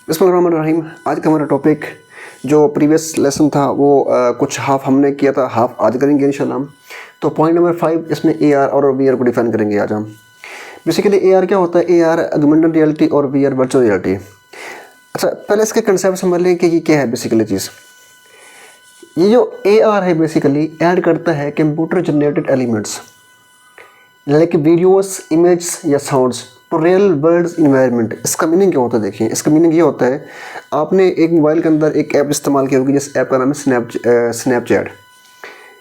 बिस्मिल्लाहिर्रहमानिर्रहीम। आज का हमारा टॉपिक जो प्रीवियस लेसन था वो कुछ हाफ हमने किया था, हाफ आज करेंगे इंशाल्लाह। तो पॉइंट नंबर 5 इसमें AR और VR को डिफाइन करेंगे आज हम। बेसिकली AR क्या होता है? AR ऑगमेंटेड रियलिटी और VR वर्चुअल रियलिटी। अच्छा, पहले इसके कंसेप्ट समझ लें कि ये क्या है बेसिकली चीज़। ये जो AR है बेसिकली ऐड करता है computer generated elements like videos, image या sounds to real world environment. इसका मीनिंग क्या होता है? देखिए, इसका मीनिंग ये होता है, आपने एक मोबाइल के अंदर एक ऐप इस्तेमाल की होगी, जिस ऐप का नाम है स्नैपचैट।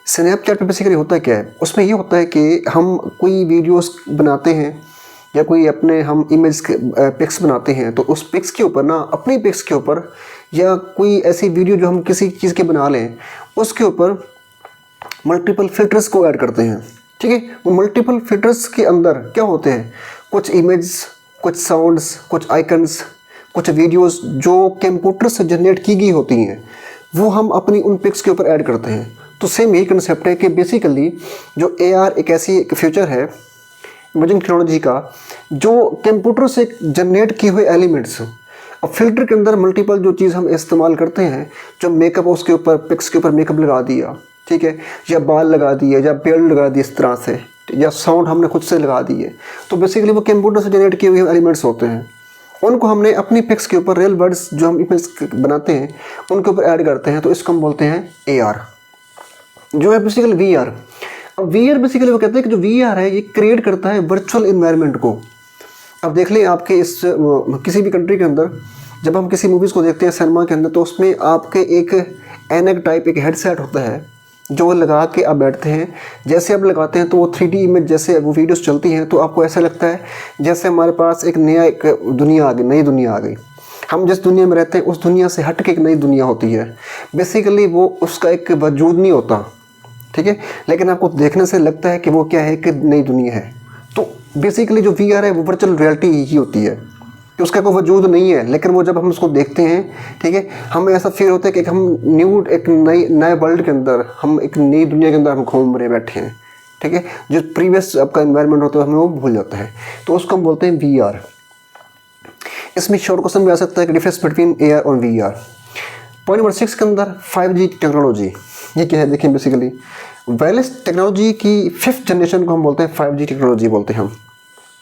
स्नैपचैट पे बेसिकली होता क्या है? उसमें ये होता है कि हम कोई वीडियोस बनाते हैं या कोई अपने हम इमेज पिक्स बनाते हैं, तो उस पिक्स के ऊपर ना, अपनी पिक्स के ऊपर या कोई ऐसी वीडियो जो हम किसी चीज़ के बना लें, उसके ऊपर मल्टीपल फिल्टर्स को ऐड करते हैं। ठीक है, वो मल्टीपल फिल्टर्स के अंदर क्या होते हैं? कुछ इमेज, कुछ साउंड्स, कुछ आइकन्स, कुछ वीडियोस जो कंप्यूटर से जनरेट की गई होती हैं, वो हम अपनी उन पिक्स के ऊपर ऐड करते हैं। तो सेम यही कंसेप्ट है कि बेसिकली जो AR एक ऐसी फीचर है इमेजिंग टेक्नोलॉजी का, जो कंप्यूटर से जनरेट किए हुए एलिमेंट्स और फिल्टर के अंदर मल्टीपल जो चीज़ हम इस्तेमाल करते हैं, जो मेकअप उसके ऊपर पिक्स के ऊपर मेकअप लगा दिया, ठीक है, या बाल लगा दिए या बेल्ट लगा दिए इस तरह से, या साउंड हमने खुद से लगा दिए, तो बेसिकली वो कंप्यूटर से जनरेट किए हुए एलिमेंट्स होते हैं। उनको हमने अपनी पिक्स के ऊपर रियल वर्ड्स जो हम इमेज बनाते हैं उनके ऊपर ऐड करते हैं, तो इसको हम बोलते हैं AR। जो है बेसिकली VR। अब VR बेसिकली वो कहते हैं कि जो VR है ये क्रिएट करता है वर्चुअल इन्वायरमेंट को। अब देख लें, आपके इस किसी भी कंट्री के अंदर जब हम किसी मूवीज़ को देखते हैं सिनेमा के अंदर, तो उसमें आपके एक एनक टाइप एक हेडसेट होता है जो लगा के आप बैठते हैं। जैसे आप लगाते हैं तो वो 3D इमेज, जैसे वो वीडियोस चलती हैं तो आपको ऐसा लगता है जैसे हमारे पास एक दुनिया आ गई, नई दुनिया आ गई। हम जिस दुनिया में रहते हैं उस दुनिया से हट के एक नई दुनिया होती है। बेसिकली वो उसका एक वजूद नहीं होता, ठीक है, लेकिन आपको देखने से लगता है कि वो क्या है, कि नई दुनिया है। तो बेसिकली जो VR है वो वर्चुअल रियलिटी ही होती है कि उसका कोई वजूद नहीं है, लेकिन वो जब हम उसको देखते हैं, ठीक है, हमें ऐसा फील होता है कि हम एक नए वर्ल्ड के अंदर, हम एक नई दुनिया के अंदर हम घूम रहे बैठे हैं। ठीक है, जो प्रीवियस आपका एनवायरनमेंट होता है हमें वो भूल जाता है, तो उसको हम बोलते हैं VR। इसमें शॉर्ट क्वेश्चन भी आ सकता है कि डिफरेंस बिटवीन AR और VR। पॉइंट नंबर 6 के अंदर 5G टेक्नोलॉजी, ये क्या है? देखिए, बेसिकली वायरलेस टेक्नोलॉजी की 5th जनरेशन को हम बोलते हैं 5G टेक्नोलॉजी बोलते हैं हम।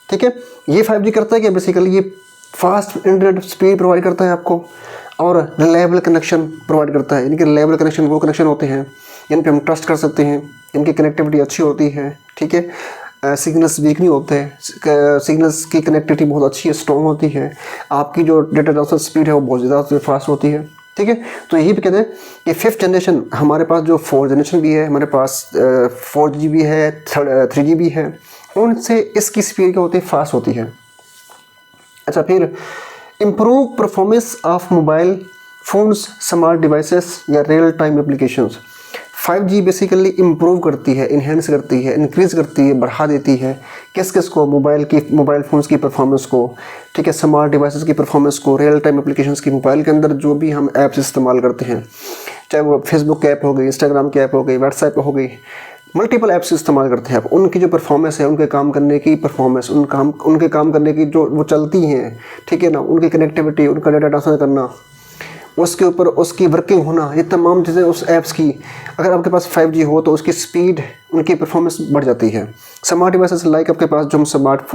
ठीक है, ये 5G करता है क्या? बेसिकली ये फास्ट इंटरनेट स्पीड प्रोवाइड करता है आपको और रिलायबल कनेक्शन प्रोवाइड करता है। इनके रिलायबल कनेक्शन वो कनेक्शन होते हैं जिन पे हम ट्रस्ट कर सकते हैं, इनकी कनेक्टिविटी अच्छी होती है, ठीक है, सिग्नल्स वीक नहीं होते हैं, सिग्नल्स की कनेक्टिविटी बहुत अच्छी है, स्ट्रॉन्ग होती है, आपकी जो डेटा ट्रांसफर स्पीड है वो बहुत ज़्यादा फास्ट होती है। ठीक है, तो यही भी कहते हैं कि 5th जनरेशन, हमारे पास जो 4th जनरेशन भी है, हमारे पास 4G भी है, 3G भी है, उनसे इसकी स्पीड क्या होती है? फास्ट होती है। अच्छा, फिर improve performance of mobile phones, smart devices या real time applications. 5G basically improve करती है, इन्हेंस करती है, इंक्रीज़ करती है, बढ़ा देती है किस को? मोबाइल फ़ोन्स की परफॉर्मेंस को, ठीक है, स्मार्ट डिवाइसेस की परफॉर्मेंस को, रियल टाइम एप्लीकेशंस की। मोबाइल के अंदर जो भी हम ऐप्स इस्तेमाल करते हैं, चाहे वो फेसबुक की ऐप हो गई, इंस्टाग्राम की ऐप हो गई, व्हाट्सएप हो गई, मल्टीपल ऐप्स इस्तेमाल करते हैं आप, उनकी जो परफॉर्मेंस है, उनके काम करने की परफॉर्मेंस, उनके काम करने की जो वो चलती हैं, ठीक है ना, उनकी कनेक्टिविटी, उनका डाटा ट्रांसफर करना, उसके ऊपर उसकी वर्किंग होना, ये तमाम चीज़ें उस ऐप्स की, अगर आपके पास 5G हो तो उसकी स्पीड, उनकी परफॉर्मेंस बढ़ जाती है। स्मार्ट डिवाइसेस लाइक आपके पास जो हम स्मार्ट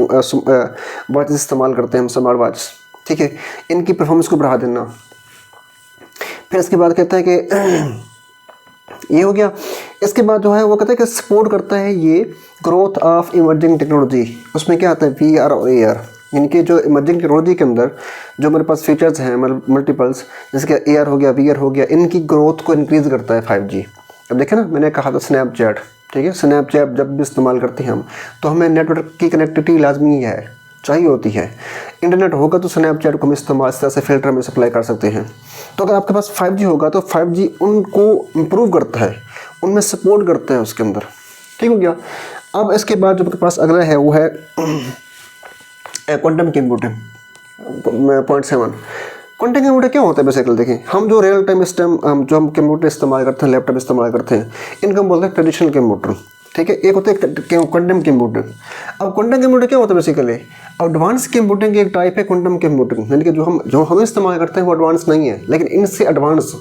वॉचेस इस्तेमाल करते हैं, हम स्मार्ट वॉच, ठीक है, इनकी परफॉर्मेंस को बढ़ा देना। फिर इसके बाद कहता है कि ये हो गया। इसके बाद जो है वो कहता है कि सपोर्ट करता है ये ग्रोथ ऑफ इमर्जिंग टेक्नोलॉजी। उसमें क्या आता है? VR और AR, यानी कि जो इमर्जिंग टेक्नोलॉजी के अंदर जो हमारे पास फीचर्स हैं मल्टीपल्स, जैसे कि AR हो गया, VR हो गया, इनकी ग्रोथ को इंक्रीज़ करता है 5G। अब देखें ना, मैंने कहा था स्नैपचैट, ठीक है, स्नैपचैट जब भी इस्तेमाल करते हैं हम, तो हमें नेटवर्क की कनेक्टिविटी लाजमी है, चाहिए होती है। इंटरनेट होगा तो स्नैपचैट को हम इस्तेमाल इस तरह से फ़िल्टर में सप्लाई कर सकते हैं। तो अगर आपके पास 5G होगा तो 5G उनको इम्प्रूव करता है, उनमें सपोर्ट करता है उसके अंदर। ठीक हो गया। अब इसके बाद जो आपके पास अगला है वो है quantum computing. Point 7, quantum computer क्या होता है? बेसिकली देखिए, हम जो रियल टाइम जो हम कंप्यूटर इस्तेमाल करते हैं, लैपटॉप इस्तेमाल करते हैं, इनको हम बोलते हैं ट्रेडिशनल कंप्यूटर। ठीक है। एक होता है क्वांटम कंप्यूटिंग। अब क्वांटम कंप्यूटिंग क्या होता है बेसिकली, एडवांस कंप्यूटिंग की एक टाइप है क्वांटम कंप्यूटिंग, यानी कि जो हम इस्तेमाल करते हैं वो एडवांस नहीं है, लेकिन इनसे एडवांस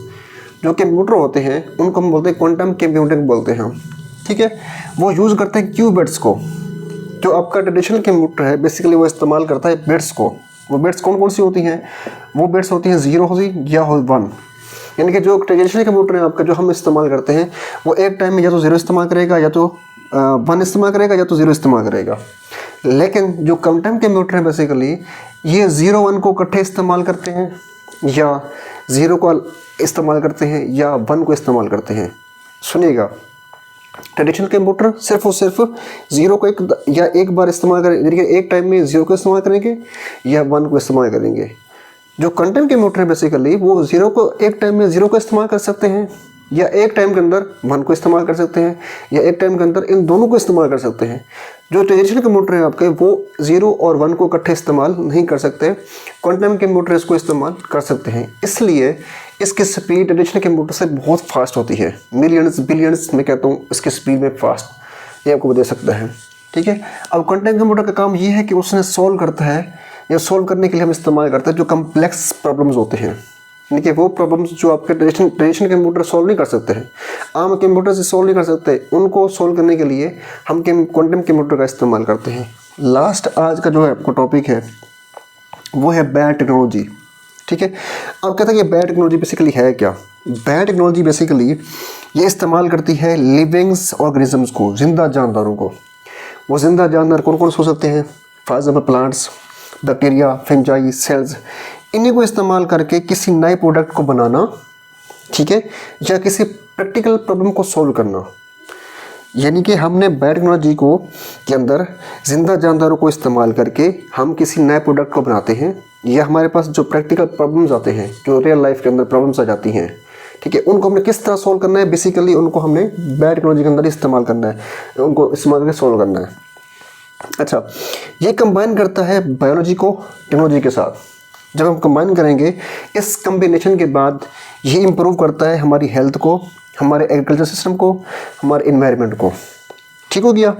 जो कंप्यूटर होते हैं उनको हम बोलते हैं क्वांटम कंप्यूटिंग बोलते हैं हम, ठीक है। वो यूज़ करते हैं क्यूबिट्स को। जो आपका ट्रेडिशनल कंप्यूटर है बेसिकली वो इस्तेमाल करता है बिट्स को। वो बिट्स कौन कौन सी होती हैं, वो बिट्स होती हैं 0 या 1, यानी कि जो ट्रेडिशनल कंप्यूटर है आपका जो हम इस्तेमाल करते हैं वो एक टाइम में या तो 0 इस्तेमाल करेगा, या तो 1 इस्तेमाल करेगा, या तो 0 इस्तेमाल करेगा। लेकिन जो क्वांटम कंप्यूटर है बेसिकली ये 0 1 को इकट्ठे इस्तेमाल करते हैं, या 0 को इस्तेमाल करते हैं, या 1 को इस्तेमाल करते हैं। सुनिएगा, ट्रेडिशनल कंप्यूटर सिर्फ और सिर्फ 0 को एक बार इस्तेमाल करेंगे, एक टाइम में 0 को इस्तेमाल करेंगे या 1 को इस्तेमाल करेंगे। जो क्वांटम कंप्यूटर है बेसिकली वो 0 को एक टाइम में 0 को इस्तेमाल कर सकते हैं, या एक टाइम के अंदर 1 को इस्तेमाल कर सकते हैं, या एक टाइम के अंदर इन दोनों को इस्तेमाल कर सकते हैं। जो ट्रेडिशनल कंप्यूटर है आपके वो 0 और 1 को इकट्ठे इस्तेमाल नहीं कर सकते, क्वांटम कंप्यूटर इसको इस्तेमाल कर सकते हैं। इसलिए इसकी स्पीड ट्रेडिशनल कंप्यूटर से बहुत फास्ट होती है, मिलियंस बिलियंस मैं कहता हूँ इसकी स्पीड में फास्ट, ये आपको बता सकता है, ठीक है। अब क्वांटम कंप्यूटर का काम ये है कि उसने सॉल्व करता है, या सॉल्व करने के लिए हम इस्तेमाल करते हैं जो कम्प्लेक्स प्रॉब्लम्स होते हैं, यानी कि वो प्रॉब्लम्स जो आपके ट्रेडिशनल कंप्यूटर सॉल्व नहीं कर सकते हैं, आम कंप्यूटर से सॉल्व नहीं कर सकते, उनको सॉल्व करने के लिए हम क्वांटम कंप्यूटर का इस्तेमाल करते हैं। लास्ट आज का जो है आपको टॉपिक है वो है बैड टेक्नोलॉजी, ठीक है। अब कहते हैं कि बैड टेक्नोलॉजी बेसिकली है क्या। बैड टेक्नोलॉजी बेसिकली ये इस्तेमाल करती है लिविंग्स ऑर्गेनिजम्स को, जिंदा जानदारों को। वो जिंदा जानदार कौन कौन हो सकते हैं, for example plants, bacteria, fungi, cells, इन्हीं को इस्तेमाल करके किसी नए प्रोडक्ट को बनाना, ठीक है, या किसी प्रैक्टिकल प्रॉब्लम को सॉल्व करना। यानी कि हमने बैड टेक्नोलॉजी को के अंदर जिंदा जानदारों को इस्तेमाल करके हम किसी नए प्रोडक्ट को बनाते हैं, या हमारे पास जो प्रैक्टिकल प्रॉब्लम्स आते हैं, जो रियल लाइफ के अंदर प्रॉब्लम्स आ जाती हैं, ठीक है, उनको हमने किस तरह सॉल्व करना है, बेसिकली उनको हमने बैड टेक्नोलॉजी के अंदर इस्तेमाल करना है, उनको इस्तेमाल करके सॉल्व करना है। अच्छा, ये कंबाइन करता है बायोलॉजी को टेक्नोलॉजी के साथ। जब हम कंबाइन करेंगे इस कम्बिनेशन के बाद ये इम्प्रूव करता है हमारी हेल्थ को, हमारे एग्रीकल्चर सिस्टम को, हमारे इन्वायरमेंट को, ठीक हो गया।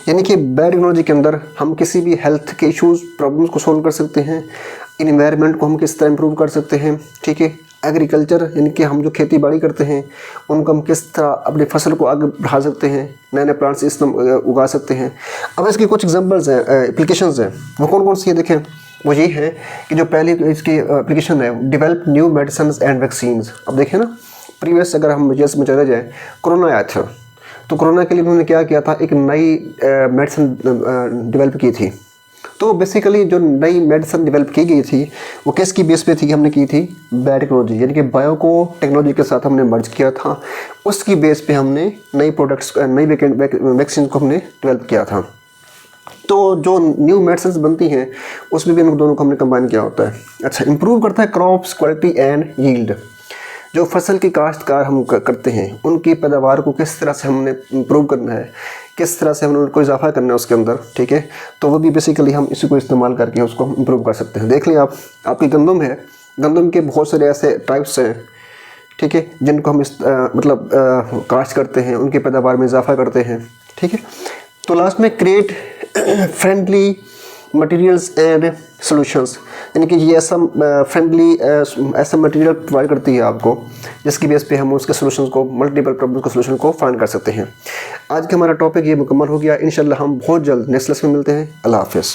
यानी कि बैड टेक्नोलॉजी के अंदर हम किसी भी हेल्थ के इश्यूज़ प्रॉब्लम्स को सॉल्व कर सकते हैं, इन्वायरमेंट को हम किस तरह इम्प्रूव कर सकते हैं, ठीक है, एग्रीकल्चर यानी कि हम जो खेती बाड़ी करते हैं उनको हम किस तरह अपनी फसल को आगे बढ़ा सकते हैं, नए नए प्लांट्स उगा सकते हैं। अब इसकी कुछ एग्जांपल्स हैं, एप्लीकेशंस हैं, वो कौन कौन सी है देखें। वो यही है कि जो पहली इसकी एप्लीकेशन है, develop new medicine and vaccines. अब देखें ना, प्रीवियस अगर हम जैसे में चले जाए, कोरोना आया था, तो कोरोना के लिए उन्होंने क्या किया था, एक नई मेडिसिन डेवलप की थी। तो बेसिकली जो नई मेडिसिन डेवलप की गई थी वो किसकी बेस पे थी, हमने की थी बैड टेक्नोलॉजी, यानी कि बायो को टेक्नोलॉजी के साथ हमने मर्ज किया था, उसकी बेस पे हमने नई प्रोडक्ट्स, नई वैक्सीन को हमने डेवलप किया था। तो जो न्यू मेडिसिन बनती हैं उसमें भी इन दोनों को हमने कंबाइन किया होता है। अच्छा, इंप्रूव करता है क्रॉप्स क्वालिटी एंड यील्ड। जो फसल की काश्तकार हम करते हैं उनकी पैदावार को किस तरह से हमने इम्प्रूव करना है, किस तरह से हमने उनको इजाफा करना है उसके अंदर, ठीक है, तो वो भी बेसिकली हम इसी को इस्तेमाल करके उसको इम्प्रूव कर सकते हैं। देख लें आप, आपकी गंदम है, गंदम के बहुत सारे ऐसे टाइप्स हैं, ठीक है, जिनको हम काश्त करते हैं, उनकी पैदावार में इजाफा करते हैं, ठीक है। तो लास्ट में create friendly materials and solutions, यानी कि ये ऐसा फ्रेंडली ऐसा मटेरियल प्रोवाइड करती है आपको जिसकी बेस पे हम उसके सॉल्यूशंस को, मल्टीपल प्रॉब्लम के सॉल्यूशन को फाइंड कर सकते हैं। आज का हमारा टॉपिक ये मुकम्मल हो गया। इंशाल्लाह हम बहुत जल्द नेक्स्ट लेसन में मिलते हैं। अल्लाह हाफ़िज़।